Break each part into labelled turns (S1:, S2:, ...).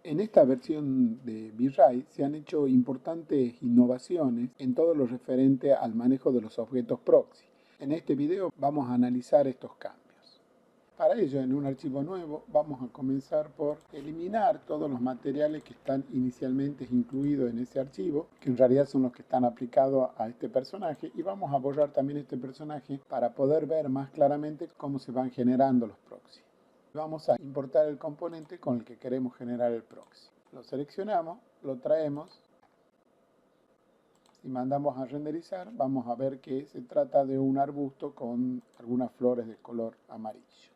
S1: En esta versión de V-Ray se han hecho importantes innovaciones en todo lo referente al manejo de los objetos proxy. En este video vamos a analizar estos cambios. Para ello, en un archivo nuevo, vamos a comenzar por eliminar todos los materiales que están inicialmente incluidos en ese archivo, que en realidad son los que están aplicados a este personaje, y vamos a borrar también este personaje para poder ver más claramente cómo se van generando los proxies. Vamos a importar el componente con el que queremos generar el proxy. Lo seleccionamos, lo traemos y mandamos a renderizar. Vamos a ver que se trata de un arbusto con algunas flores de color amarillo.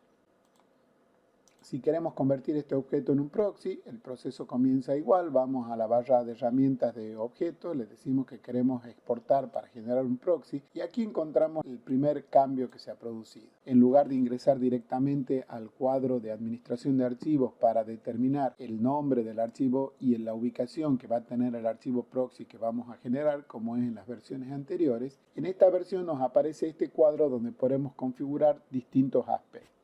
S1: Si queremos convertir este objeto en un proxy, el proceso comienza igual. Vamos a la barra de herramientas de objetos, le decimos que queremos exportar para generar un proxy y aquí encontramos el primer cambio que se ha producido. En lugar de ingresar directamente al cuadro de administración de archivos para determinar el nombre del archivo y la ubicación que va a tener el archivo proxy que vamos a generar, como es en las versiones anteriores, en esta versión nos aparece este cuadro donde podemos configurar distintos aspectos.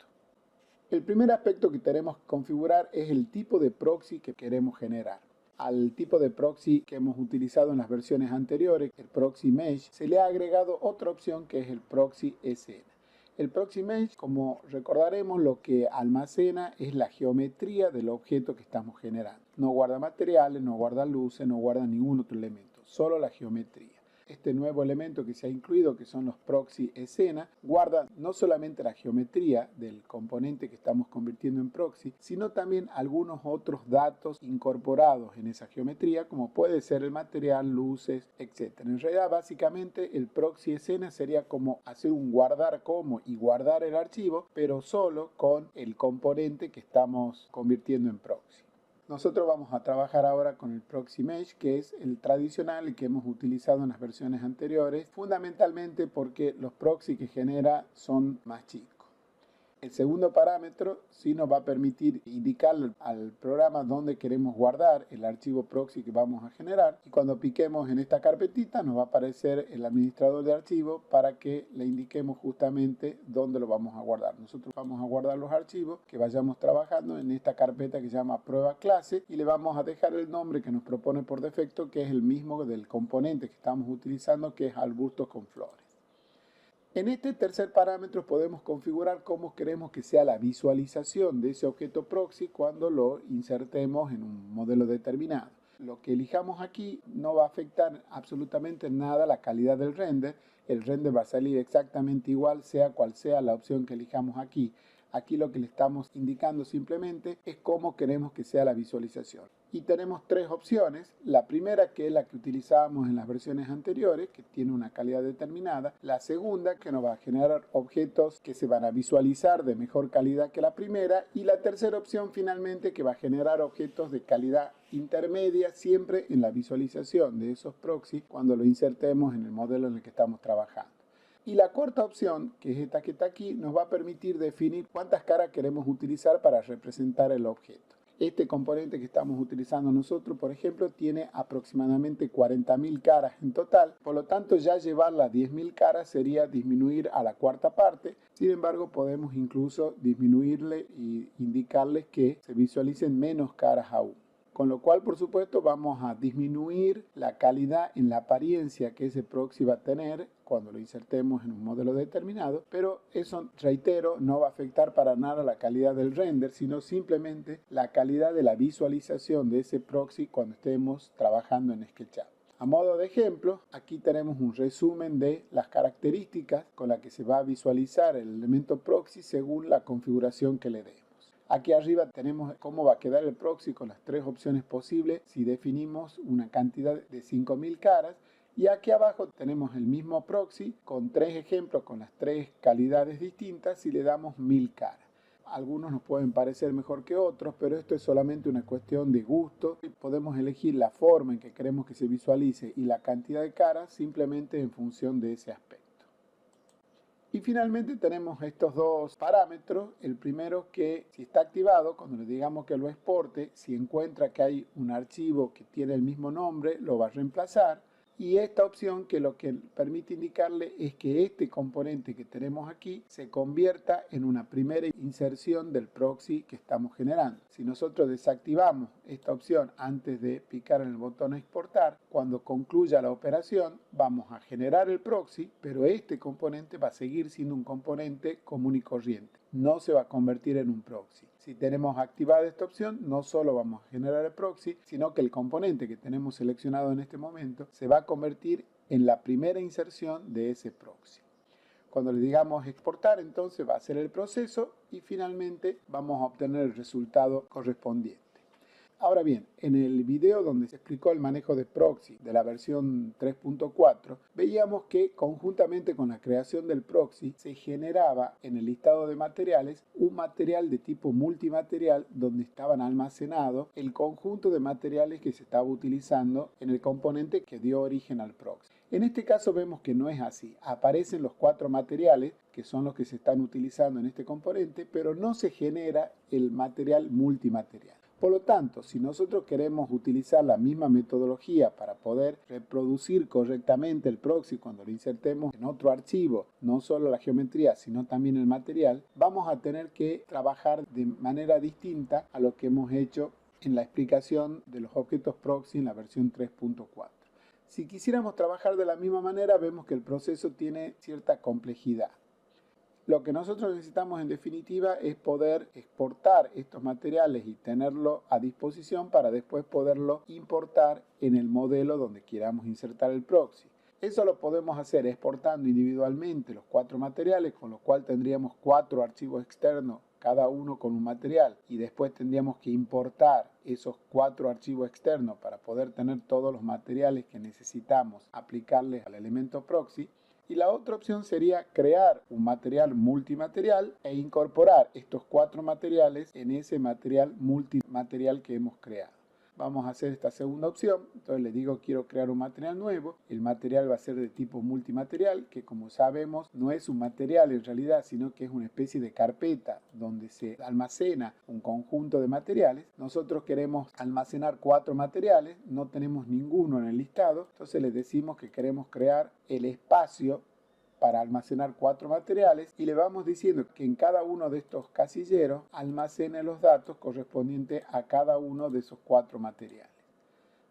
S1: El primer aspecto que tenemos que configurar es el tipo de proxy que queremos generar. Al tipo de proxy que hemos utilizado en las versiones anteriores, el proxy mesh, se le ha agregado otra opción que es el proxy escena. El proxy mesh, como recordaremos, lo que almacena es la geometría del objeto que estamos generando. No guarda materiales, no guarda luces, no guarda ningún otro elemento, solo la geometría. Este nuevo elemento que se ha incluido, que son los proxy escena, guarda no solamente la geometría del componente que estamos convirtiendo en proxy, sino también algunos otros datos incorporados en esa geometría, como puede ser el material, luces, etc. En realidad, básicamente, el proxy escena sería como hacer un guardar como y guardar el archivo, pero solo con el componente que estamos convirtiendo en proxy. Nosotros vamos a trabajar ahora con el Proxy Mesh, que es el tradicional y que hemos utilizado en las versiones anteriores, fundamentalmente porque los proxy que genera son más chicos. El segundo parámetro sí nos va a permitir indicar al programa dónde queremos guardar el archivo proxy que vamos a generar y cuando piquemos en esta carpetita nos va a aparecer el administrador de archivos para que le indiquemos justamente dónde lo vamos a guardar. Nosotros vamos a guardar los archivos que vayamos trabajando en esta carpeta que se llama prueba clase y le vamos a dejar el nombre que nos propone por defecto, que es el mismo del componente que estamos utilizando, que es arbustos con flores. En este tercer parámetro podemos configurar cómo queremos que sea la visualización de ese objeto proxy cuando lo insertemos en un modelo determinado. Lo que elijamos aquí no va a afectar absolutamente nada la calidad del render. El render va a salir exactamente igual, sea cual sea la opción que elijamos aquí. Aquí lo que le estamos indicando simplemente es cómo queremos que sea la visualización. Y tenemos tres opciones. La primera, que es la que utilizábamos en las versiones anteriores, que tiene una calidad determinada. La segunda, que nos va a generar objetos que se van a visualizar de mejor calidad que la primera. Y la tercera opción, finalmente, que va a generar objetos de calidad intermedia siempre en la visualización de esos proxy cuando lo insertemos en el modelo en el que estamos trabajando. Y la cuarta opción, que es esta que está aquí, nos va a permitir definir cuántas caras queremos utilizar para representar el objeto. Este componente que estamos utilizando nosotros, por ejemplo, tiene aproximadamente 40.000 caras en total. Por lo tanto, ya llevarla a 10.000 caras sería disminuir a la cuarta parte. Sin embargo, podemos incluso disminuirle e indicarles que se visualicen menos caras aún. Con lo cual, por supuesto, vamos a disminuir la calidad en la apariencia que ese proxy va a tener cuando lo insertemos en un modelo determinado, pero eso, reitero, no va a afectar para nada la calidad del render, sino simplemente la calidad de la visualización de ese proxy cuando estemos trabajando en SketchUp. A modo de ejemplo, aquí tenemos un resumen de las características con las que se va a visualizar el elemento proxy según la configuración que le demos. Aquí arriba tenemos cómo va a quedar el proxy con las tres opciones posibles si definimos una cantidad de 5.000 caras. Y aquí abajo tenemos el mismo proxy con tres ejemplos con las tres calidades distintas si le damos 1.000 caras. Algunos nos pueden parecer mejor que otros, pero esto es solamente una cuestión de gusto. Podemos elegir la forma en que queremos que se visualice y la cantidad de caras simplemente en función de ese aspecto. Y finalmente tenemos estos dos parámetros. El primero, que si está activado, cuando le digamos que lo exporte, si encuentra que hay un archivo que tiene el mismo nombre, lo va a reemplazar. Y esta opción que lo que permite indicarle es que este componente que tenemos aquí se convierta en una primera inserción del proxy que estamos generando. Si nosotros desactivamos esta opción antes de picar en el botón exportar, cuando concluya la operación vamos a generar el proxy, pero este componente va a seguir siendo un componente común y corriente. No se va a convertir en un proxy. Si tenemos activada esta opción, no solo vamos a generar el proxy, sino que el componente que tenemos seleccionado en este momento se va a convertir en la primera inserción de ese proxy. Cuando le digamos exportar, entonces va a hacer el proceso y finalmente vamos a obtener el resultado correspondiente. Ahora bien, en el video donde se explicó el manejo de proxy de la versión 3.4, veíamos que conjuntamente con la creación del proxy se generaba en el listado de materiales un material de tipo multimaterial donde estaban almacenados el conjunto de materiales que se estaba utilizando en el componente que dio origen al proxy. En este caso vemos que no es así. Aparecen los 4 materiales que son los que se están utilizando en este componente, pero no se genera el material multimaterial. Por lo tanto, si nosotros queremos utilizar la misma metodología para poder reproducir correctamente el proxy cuando lo insertemos en otro archivo, no solo la geometría, sino también el material, vamos a tener que trabajar de manera distinta a lo que hemos hecho en la explicación de los objetos proxy en la versión 3.4. Si quisiéramos trabajar de la misma manera, vemos que el proceso tiene cierta complejidad. Lo que nosotros necesitamos en definitiva es poder exportar estos materiales y tenerlo a disposición para después poderlo importar en el modelo donde queramos insertar el proxy. Eso lo podemos hacer exportando individualmente los 4 materiales, con lo cual tendríamos 4 archivos externos, cada uno con un material, y después tendríamos que importar esos 4 archivos externos para poder tener todos los materiales que necesitamos aplicarles al elemento proxy. Y la otra opción sería crear un material multimaterial e incorporar estos 4 materiales en ese material multimaterial que hemos creado. Vamos a hacer esta segunda opción. Entonces le digo quiero crear un material nuevo. El material va a ser de tipo multimaterial, que como sabemos no es un material en realidad, sino que es una especie de carpeta donde se almacena un conjunto de materiales. Nosotros queremos almacenar 4 materiales, no tenemos ninguno en el listado, entonces le decimos que queremos crear el espacio para almacenar 4 materiales y le vamos diciendo que en cada uno de estos casilleros almacene los datos correspondientes a cada uno de esos 4 materiales.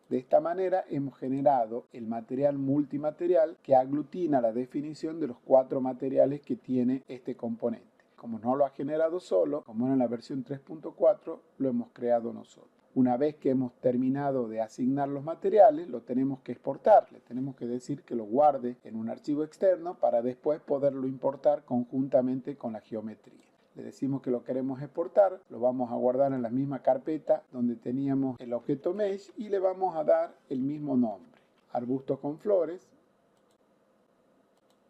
S1: De esta manera hemos generado el material multimaterial que aglutina la definición de los 4 materiales que tiene este componente. Como no lo ha generado solo, como en la versión 3.4, lo hemos creado nosotros. Una vez que hemos terminado de asignar los materiales, lo tenemos que exportar. Le tenemos que decir que lo guarde en un archivo externo para después poderlo importar conjuntamente con la geometría. Le decimos que lo queremos exportar, lo vamos a guardar en la misma carpeta donde teníamos el objeto mesh y le vamos a dar el mismo nombre. Arbustos con flores.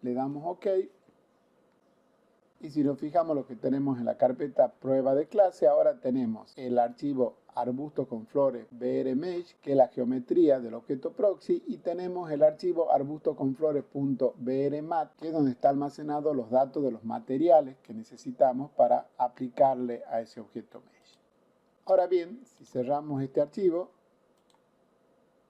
S1: Le damos OK. Y si nos fijamos lo que tenemos en la carpeta prueba de clase, ahora tenemos el archivo arbusto con flores brmesh, que es la geometría del objeto proxy, y tenemos el archivo arbusto con flores.brmat, que es donde está almacenado los datos de los materiales que necesitamos para aplicarle a ese objeto mesh. Ahora bien, si cerramos este archivo,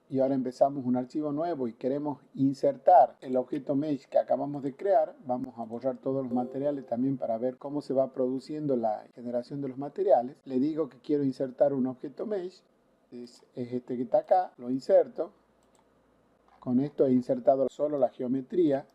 S1: y ahora empezamos un archivo nuevo y queremos insertar el objeto mesh que acabamos de crear, vamos a borrar todos los materiales también para ver cómo se va produciendo la generación de los materiales. Le digo que quiero insertar un objeto mesh, es este que está acá, lo inserto. Con esto he insertado solo la geometría.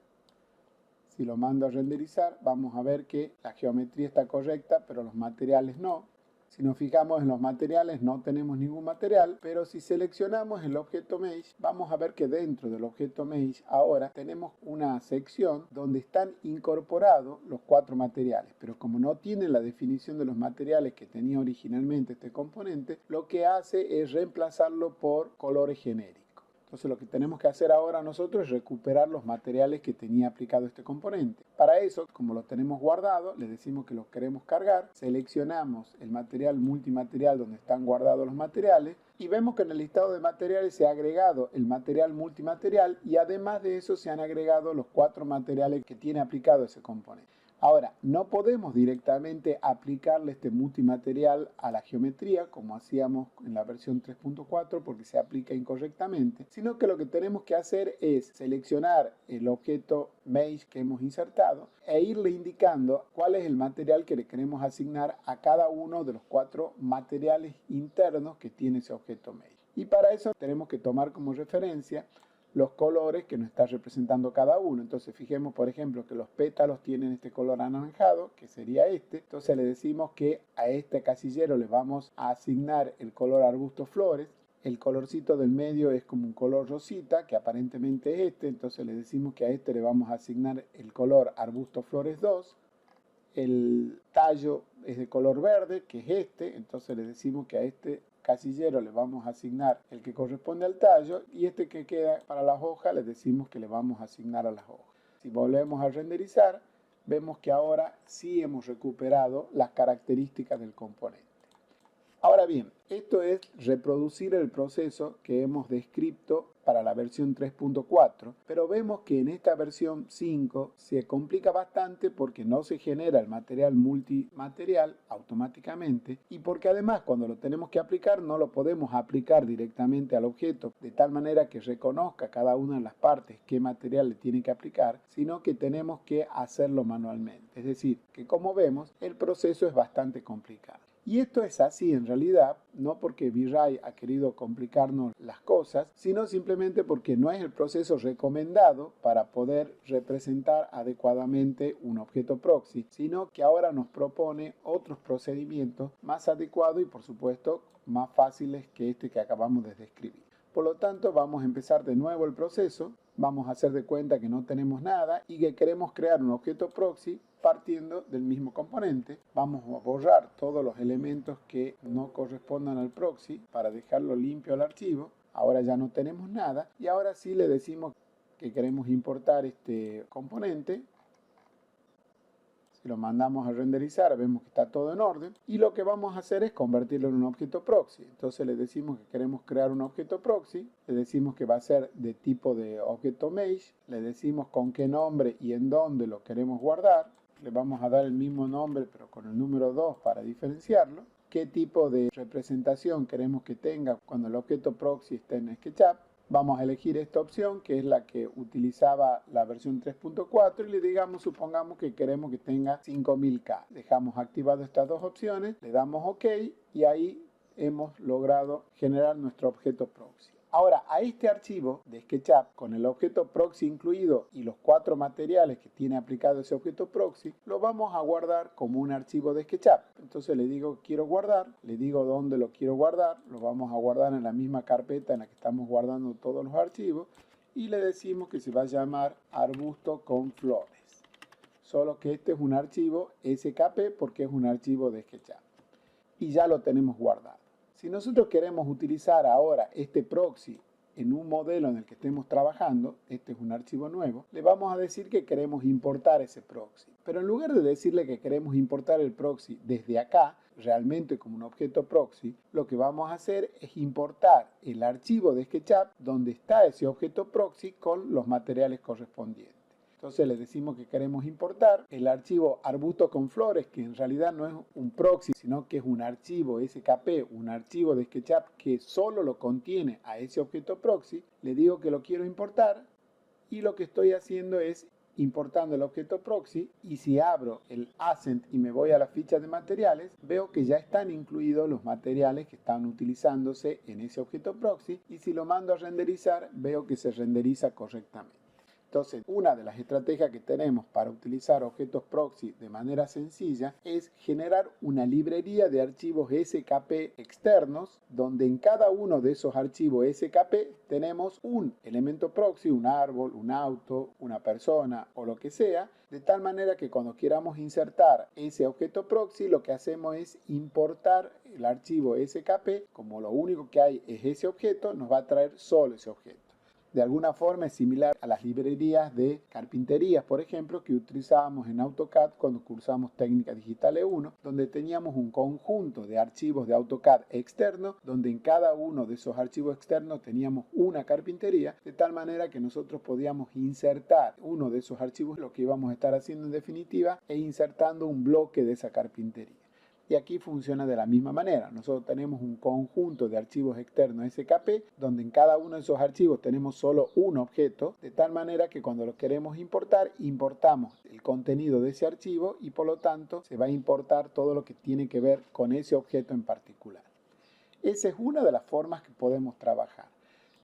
S1: Si lo mando a renderizar, vamos a ver que la geometría está correcta, pero los materiales no. Si nos fijamos en los materiales, no tenemos ningún material, pero si seleccionamos el objeto mesh, vamos a ver que dentro del objeto mesh ahora tenemos una sección donde están incorporados los 4 materiales, pero como no tiene la definición de los materiales que tenía originalmente este componente, lo que hace es reemplazarlo por colores genéricos. Entonces lo que tenemos que hacer ahora nosotros es recuperar los materiales que tenía aplicado este componente. Para eso, como lo tenemos guardado, le decimos que lo queremos cargar, seleccionamos el material multimaterial donde están guardados los materiales y vemos que en el listado de materiales se ha agregado el material multimaterial y además de eso se han agregado los 4 materiales que tiene aplicado ese componente. Ahora, no podemos directamente aplicarle este multimaterial a la geometría como hacíamos en la versión 3.4 porque se aplica incorrectamente, sino que lo que tenemos que hacer es seleccionar el objeto Mesh que hemos insertado e irle indicando cuál es el material que le queremos asignar a cada uno de los 4 materiales internos que tiene ese objeto Mesh. Y para eso tenemos que tomar como referencia los colores que nos está representando cada uno. Entonces fijemos por ejemplo que los pétalos tienen este color anaranjado, que sería este. Entonces le decimos que a este casillero le vamos a asignar el color arbusto flores. El colorcito del medio es como un color rosita, que aparentemente es este. Entonces le decimos que a este le vamos a asignar el color arbusto flores 2. El tallo es de color verde, que es este. Entonces le decimos que a este casillero le vamos a asignar el que corresponde al tallo y este que queda para las hojas le decimos que le vamos a asignar a las hojas. Si volvemos a renderizar, vemos que ahora sí hemos recuperado las características del componente. Ahora bien, esto es reproducir el proceso que hemos descrito para la versión 3.4, pero vemos que en esta versión 5 se complica bastante porque no se genera el material multimaterial automáticamente y porque además cuando lo tenemos que aplicar no lo podemos aplicar directamente al objeto de tal manera que reconozca cada una de las partes qué material le tiene que aplicar, sino que tenemos que hacerlo manualmente. Es decir, que como vemos el proceso es bastante complicado. Y esto es así en realidad, no porque V-Ray ha querido complicarnos las cosas, sino simplemente porque no es el proceso recomendado para poder representar adecuadamente un objeto proxy, sino que ahora nos propone otros procedimientos más adecuados y por supuesto más fáciles que este que acabamos de describir. Por lo tanto, vamos a empezar de nuevo el proceso, vamos a hacer de cuenta que no tenemos nada y que queremos crear un objeto proxy partiendo del mismo componente. Vamos a borrar todos los elementos que no correspondan al proxy para dejarlo limpio al archivo. Ahora ya no tenemos nada y ahora sí le decimos que queremos importar este componente. Si lo mandamos a renderizar, vemos que está todo en orden. Y lo que vamos a hacer es convertirlo en un objeto proxy. Entonces le decimos que queremos crear un objeto proxy. Le decimos que va a ser de tipo de objeto mesh. Le decimos con qué nombre y en dónde lo queremos guardar. Le vamos a dar el mismo nombre, pero con el número 2 para diferenciarlo. Qué tipo de representación queremos que tenga cuando el objeto proxy esté en SketchUp. Vamos a elegir esta opción que es la que utilizaba la versión 3.4 y le digamos, supongamos que queremos que tenga 5000K. Dejamos activado estas dos opciones, le damos OK y ahí hemos logrado generar nuestro objeto proxy. Ahora, a este archivo de SketchUp, con el objeto proxy incluido y los 4 materiales que tiene aplicado ese objeto proxy, lo vamos a guardar como un archivo de SketchUp. Entonces le digo quiero guardar, le digo dónde lo quiero guardar, lo vamos a guardar en la misma carpeta en la que estamos guardando todos los archivos y le decimos que se va a llamar arbusto con flores. Solo que este es un archivo SKP porque es un archivo de SketchUp. Y ya lo tenemos guardado. Si nosotros queremos utilizar ahora este proxy en un modelo en el que estemos trabajando, este es un archivo nuevo, le vamos a decir que queremos importar ese proxy. Pero en lugar de decirle que queremos importar el proxy desde acá, realmente como un objeto proxy, lo que vamos a hacer es importar el archivo de SketchUp donde está ese objeto proxy con los materiales correspondientes. Entonces le decimos que queremos importar el archivo arbusto con flores, que en realidad no es un proxy, sino que es un archivo SKP, un archivo de SketchUp que solo lo contiene a ese objeto proxy. Le digo que lo quiero importar y lo que estoy haciendo es importando el objeto proxy y si abro el Asset y me voy a la ficha de materiales, veo que ya están incluidos los materiales que están utilizándose en ese objeto proxy y si lo mando a renderizar, veo que se renderiza correctamente. Entonces, una de las estrategias que tenemos para utilizar objetos proxy de manera sencilla es generar una librería de archivos SKP externos, donde en cada uno de esos archivos SKP tenemos un elemento proxy, un árbol, un auto, una persona o lo que sea, de tal manera que cuando queramos insertar ese objeto proxy, lo que hacemos es importar el archivo SKP, como lo único que hay es ese objeto, nos va a traer solo ese objeto. De alguna forma es similar a las librerías de carpinterías, por ejemplo, que utilizábamos en AutoCAD cuando cursamos Técnica Digital E1, donde teníamos un conjunto de archivos de AutoCAD externos, donde en cada uno de esos archivos externos teníamos una carpintería, de tal manera que nosotros podíamos insertar uno de esos archivos, lo que íbamos a estar haciendo en definitiva, e insertando un bloque de esa carpintería. Y aquí funciona de la misma manera. Nosotros tenemos un conjunto de archivos externos SKP, donde en cada uno de esos archivos tenemos solo un objeto, de tal manera que cuando lo queremos importar, importamos el contenido de ese archivo y por lo tanto se va a importar todo lo que tiene que ver con ese objeto en particular. Esa es una de las formas que podemos trabajar.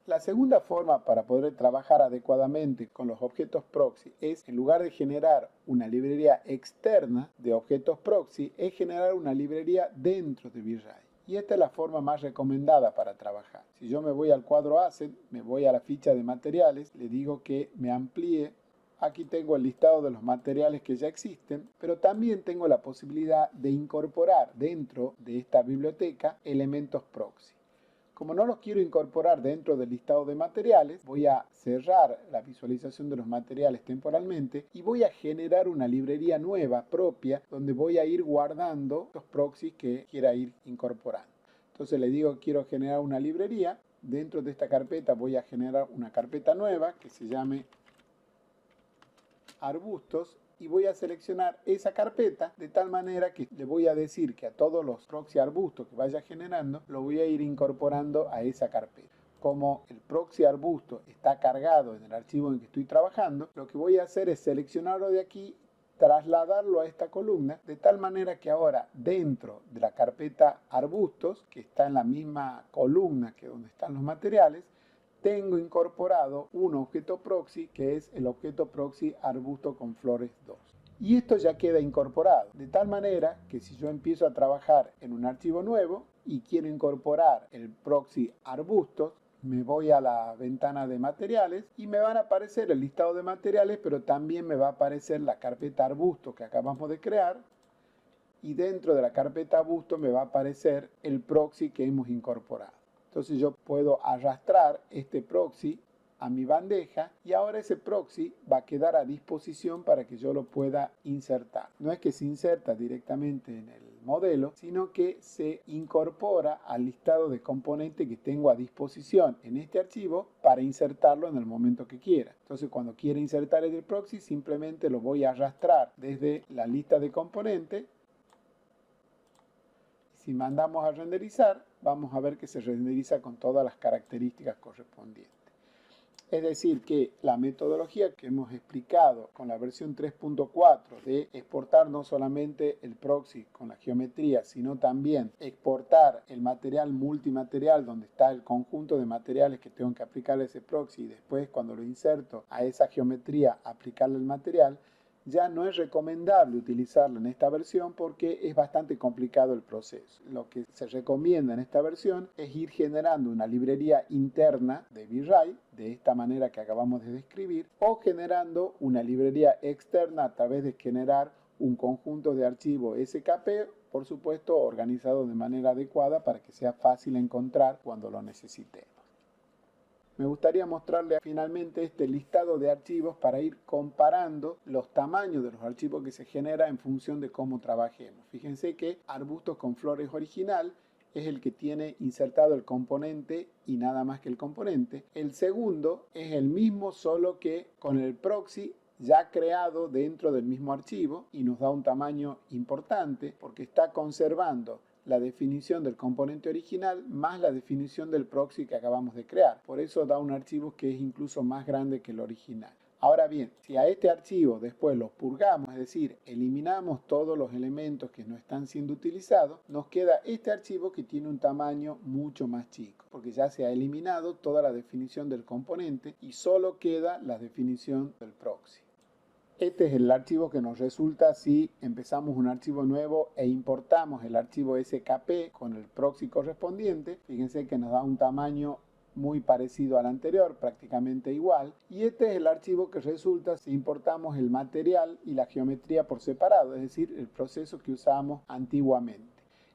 S1: La segunda forma para poder trabajar adecuadamente con los objetos proxy es, en lugar de generar una librería externa de objetos proxy, es generar una librería dentro de VRay. Y esta es la forma más recomendada para trabajar. Si yo me voy al cuadro Asset, me voy a la ficha de materiales, le digo que me amplíe. Aquí tengo el listado de los materiales que ya existen, pero también tengo la posibilidad de incorporar dentro de esta biblioteca elementos proxy. Como no los quiero incorporar dentro del listado de materiales, voy a cerrar la visualización de los materiales temporalmente y voy a generar una librería nueva propia donde voy a ir guardando los proxies que quiera ir incorporando. Entonces le digo que quiero generar una librería. Dentro de esta carpeta voy a generar una carpeta nueva que se llame arbustos y voy a seleccionar esa carpeta de tal manera que le voy a decir que a todos los proxy arbustos que vaya generando lo voy a ir incorporando a esa carpeta. Como el proxy arbusto está cargado en el archivo en que estoy trabajando, lo que voy a hacer es seleccionarlo de aquí, trasladarlo a esta columna de tal manera que ahora dentro de la carpeta arbustos, que está en la misma columna que donde están los materiales, tengo incorporado un objeto proxy que es el objeto proxy arbusto con flores 2. Y esto ya queda incorporado, de tal manera que si yo empiezo a trabajar en un archivo nuevo y quiero incorporar el proxy arbustos, me voy a la ventana de materiales y me van a aparecer el listado de materiales, pero también me va a aparecer la carpeta arbusto que acabamos de crear. Y dentro de la carpeta arbusto me va a aparecer el proxy que hemos incorporado. Entonces yo puedo arrastrar este proxy a mi bandeja y ahora ese proxy va a quedar a disposición para que yo lo pueda insertar. No es que se inserta directamente en el modelo, sino que se incorpora al listado de componentes que tengo a disposición en este archivo para insertarlo en el momento que quiera. Entonces cuando quiera insertar el proxy simplemente lo voy a arrastrar desde la lista de componentes. Si mandamos a renderizar, vamos a ver que se renderiza con todas las características correspondientes. Es decir, que la metodología que hemos explicado con la versión 3.4 de exportar no solamente el proxy con la geometría, sino también exportar el material multimaterial donde está el conjunto de materiales que tengo que aplicarle a ese proxy y después cuando lo inserto a esa geometría aplicarle el material, ya no es recomendable utilizarlo en esta versión porque es bastante complicado el proceso. Lo que se recomienda en esta versión es ir generando una librería interna de VRay, de esta manera que acabamos de describir, o generando una librería externa a través de generar un conjunto de archivos SKP, por supuesto organizado de manera adecuada para que sea fácil encontrar cuando lo necesitemos. Me gustaría mostrarle finalmente este listado de archivos para ir comparando los tamaños de los archivos que se generan en función de cómo trabajemos. Fíjense que arbustos con flores original es el que tiene insertado el componente y nada más que el componente. El segundo es el mismo, solo que con el proxy ya creado dentro del mismo archivo y nos da un tamaño importante porque está conservando la definición del componente original más la definición del proxy que acabamos de crear. Por eso da un archivo que es incluso más grande que el original. Ahora bien, si a este archivo después lo purgamos, es decir, eliminamos todos los elementos que no están siendo utilizados, nos queda este archivo que tiene un tamaño mucho más chico, porque ya se ha eliminado toda la definición del componente y solo queda la definición del proxy. Este es el archivo que nos resulta si empezamos un archivo nuevo e importamos el archivo SKP con el proxy correspondiente. Fíjense que nos da un tamaño muy parecido al anterior, prácticamente igual. Y este es el archivo que resulta si importamos el material y la geometría por separado, es decir, el proceso que usábamos antiguamente.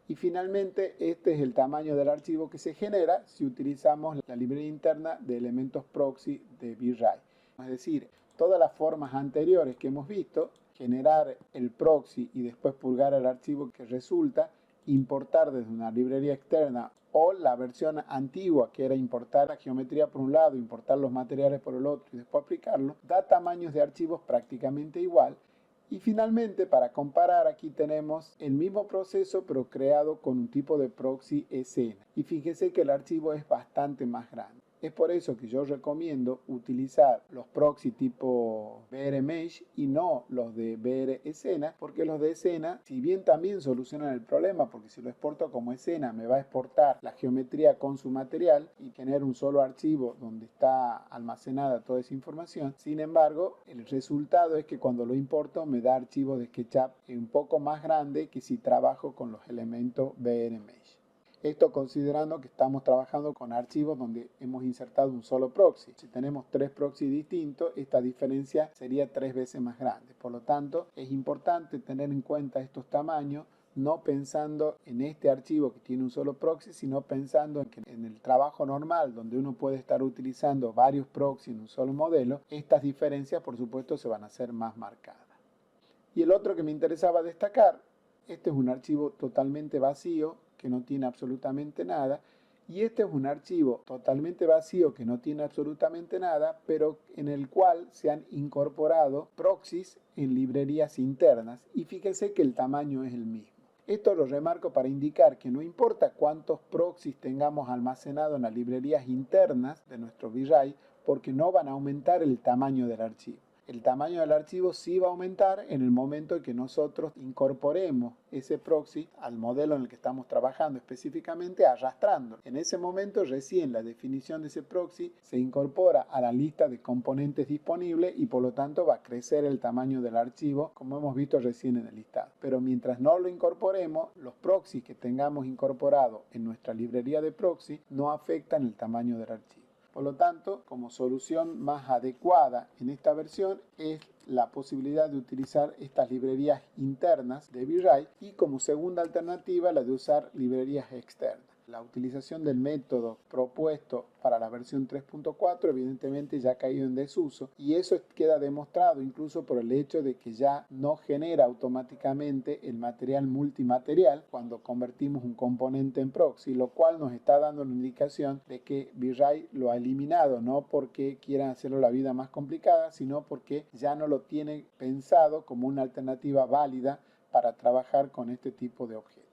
S1: Y finalmente, este es el tamaño del archivo que se genera si utilizamos la librería interna de elementos proxy de VRAI. Es decir, todas las formas anteriores que hemos visto, generar el proxy y después purgar el archivo que resulta, importar desde una librería externa, o la versión antigua que era importar la geometría por un lado, importar los materiales por el otro y después aplicarlo, da tamaños de archivos prácticamente igual. Y finalmente, para comparar, aquí tenemos el mismo proceso pero creado con un tipo de proxy escena. Y fíjese que el archivo es bastante más grande. Es por eso que yo recomiendo utilizar los proxy tipo VR Mesh y no los de VR Escena, porque los de escena, si bien también solucionan el problema, porque si lo exporto como escena me va a exportar la geometría con su material y tener un solo archivo donde está almacenada toda esa información. Sin embargo, el resultado es que cuando lo importo me da archivos de SketchUp un poco más grande que si trabajo con los elementos VR Mesh. Esto considerando que estamos trabajando con archivos donde hemos insertado un solo proxy. Si tenemos 3 proxys distintos, esta diferencia sería 3 veces más grande. Por lo tanto, es importante tener en cuenta estos tamaños, no pensando en este archivo que tiene un solo proxy, sino pensando en que en el trabajo normal, donde uno puede estar utilizando varios proxies en un solo modelo, estas diferencias, por supuesto, se van a hacer más marcadas. Y el otro que me interesaba destacar, este es un archivo totalmente vacío, que no tiene absolutamente nada, y este es un archivo totalmente vacío que no tiene absolutamente nada, pero en el cual se han incorporado proxies en librerías internas, y fíjense que el tamaño es el mismo. Esto lo remarco para indicar que no importa cuántos proxies tengamos almacenados en las librerías internas de nuestro VRAI, porque no van a aumentar el tamaño del archivo. El tamaño del archivo sí va a aumentar en el momento en que nosotros incorporemos ese proxy al modelo en el que estamos trabajando, específicamente arrastrando. En ese momento recién la definición de ese proxy se incorpora a la lista de componentes disponibles y por lo tanto va a crecer el tamaño del archivo, como hemos visto recién en el listado. Pero mientras no lo incorporemos, los proxies que tengamos incorporados en nuestra librería de proxy no afectan el tamaño del archivo. Por lo tanto, como solución más adecuada en esta versión es la posibilidad de utilizar estas librerías internas de VRAI y como segunda alternativa la de usar librerías externas. La utilización del método propuesto para la versión 3.4 evidentemente ya ha caído en desuso y eso queda demostrado incluso por el hecho de que ya no genera automáticamente el material multimaterial cuando convertimos un componente en proxy, lo cual nos está dando una indicación de que VRAI lo ha eliminado, no porque quieran hacerlo la vida más complicada, sino porque ya no lo tiene pensado como una alternativa válida para trabajar con este tipo de objetos.